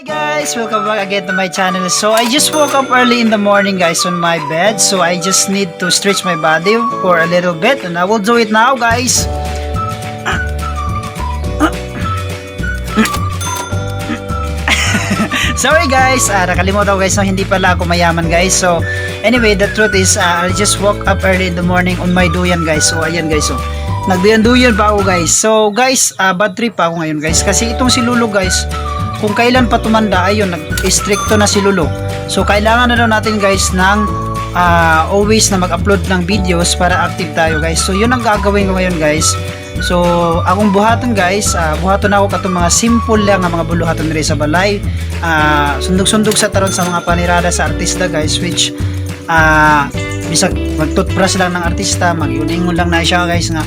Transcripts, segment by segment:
Hi guys, welcome back again to my channel. So I just woke up early in the morning guys on my bed, so I just need to stretch my body for a little bit and I will do it now guys. Sorry guys, nakalimutan ko guys na hindi pala ako mayaman guys. So anyway, the truth is I just woke up early in the morning on my duyan guys. So ayan guys, so nagduyan-duyan pa ako guys. So guys, bad trip pa ako ngayon guys kasi itong si Lulu guys, kung kailan pa tumanda, ayun, nag-stricto na si Lulu. So kailangan na daw natin guys ng always na mag-upload ng videos para active tayo guys. So yun ang gagawin ko ngayon guys. So akong buhaton guys, buhaton ako katong mga simple lang nga mga buluhaton rin sa balay. Sundog-sundog sa taron sa mga panirada sa artista guys, which bisag mag-toothbrush lang ng artista, mag-iuningon lang na siya guys nga,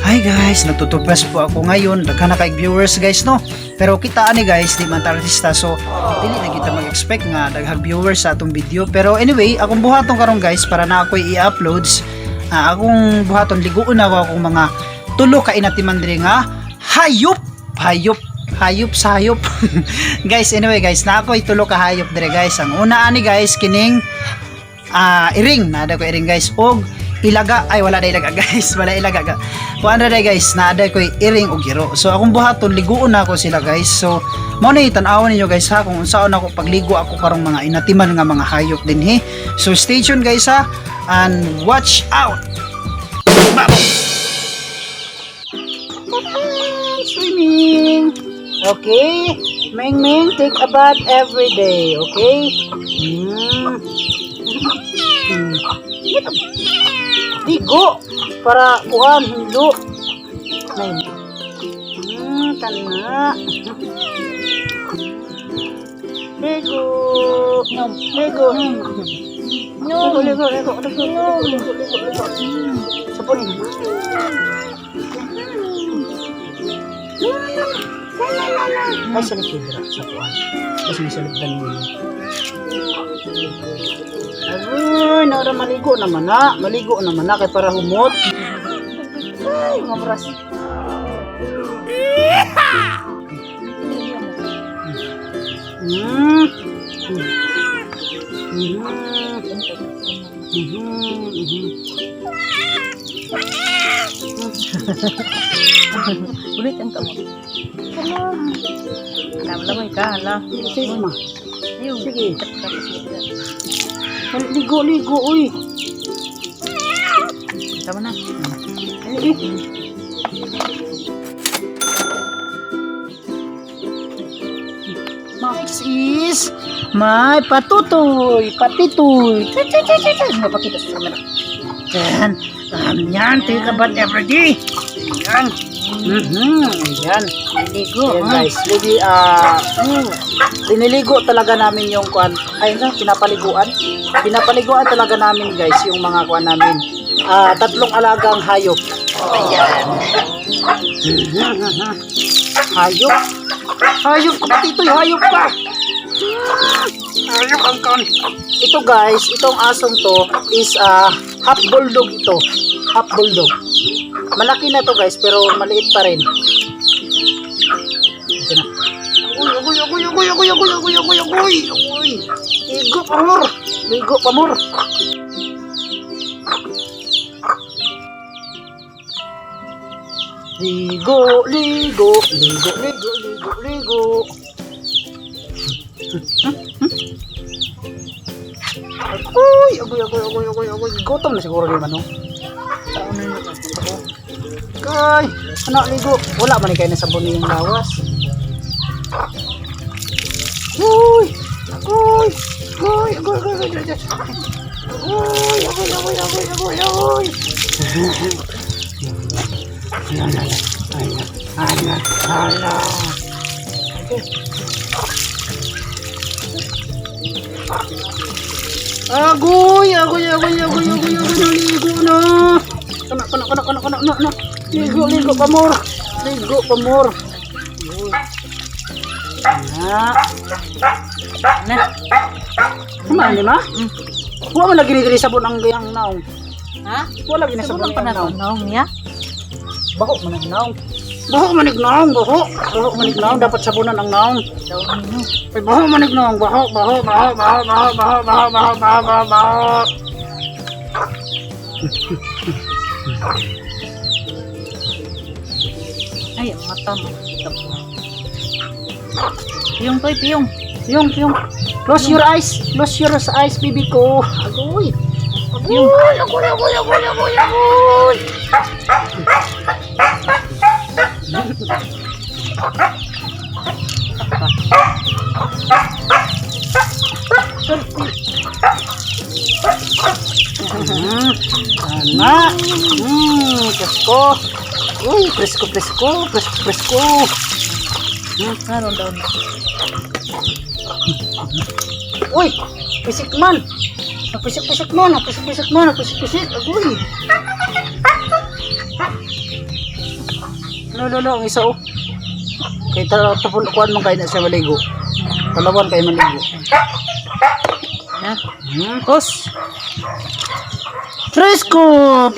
hi guys, nagtututbrush po ako ngayon, daghan na kay viewers guys no. Pero kita ani guys, di man ta artista, so dili na kita mag-expect nga daghang viewers sa atong video. Pero anyway, akong buhaton karon guys para na ako i-uploads. Akong buhaton liguon ako akong mga tulo ka inatiman diri nga hayop sa hayop. Guys, anyway guys, na ako itulo ka hayop dire guys. Ang una ani guys kining iring, nada ko iring guys, og ilaga, ay wala na ilaga guys, wala ilaga kuan ra guys, nada ko iring og giro. So akong buhaton liguon na ako sila guys. So mao ni tan-awon ninyo guys ha kung unsaon ako pagligo ako karong mga inatiman nga mga hayop dinhi. So stay tuned guys ha and watch out. Swimming. Okay, Ming take a bath every day, okay? Ligo para kuan hindo. Kana. Ligo. Ligo. Ligo. Sapunin. Ay, sa likod sa kuan. Kasi sa likod mo. Ay, naura maligo naman na. Maligo naman na kay para humot. Ay, mabras. Ulit ang kamot. Lamay ka, hala. Sige ma. Ayun. Sige. Ligo, uy. Tama na. This is my Patotoy. Napakita sa camera. Yan, take a bath every day. Yan. Yan. Ligo. Yan guys, diniligo talaga namin yung kuan. Ay na, pinapaliguan talaga namin guys yung mga kuan namin. Tatlong alagang hayop. Ayan. Hayop ka, Patitoy, hayop ka. Hayop ang kuan. Ito guys, itong asong to is half bulldog ito. Half bulldog. Malaki na to guys, pero maliit pa rin. Ito na. Agoy. Ligo pamor. Ligo. Agoy. Gutom na siguro din ano. Taon na yun. Kay, anak ligo. Wala man kayo na sabon yung lawas. Agoy. Ligo na. Kana. Ligo pamor. Na. Kumain di ma? Wa man lagi ni sabon ang naong. Ha? Wala lagi na sabon ang naong. Naong niya? Bako man ang naong. Baho manig naong, baho manig naong, dapat sabunan ang naong. Daw nino. Ay, baho manig naong, baho. Ay, ang mata mo. Piyong toy, piyong. Yung. Close your eyes, baby ko. Agoy. Agoy. Anak. Presko. Uy, presko. Karon daw na. Uy, pisik man. Napisik mo. Agoy. Lo, ang isa oh. Kay tapon kuan man kay na siya maligo. Talawan kay maligo. Na. Os. Presko.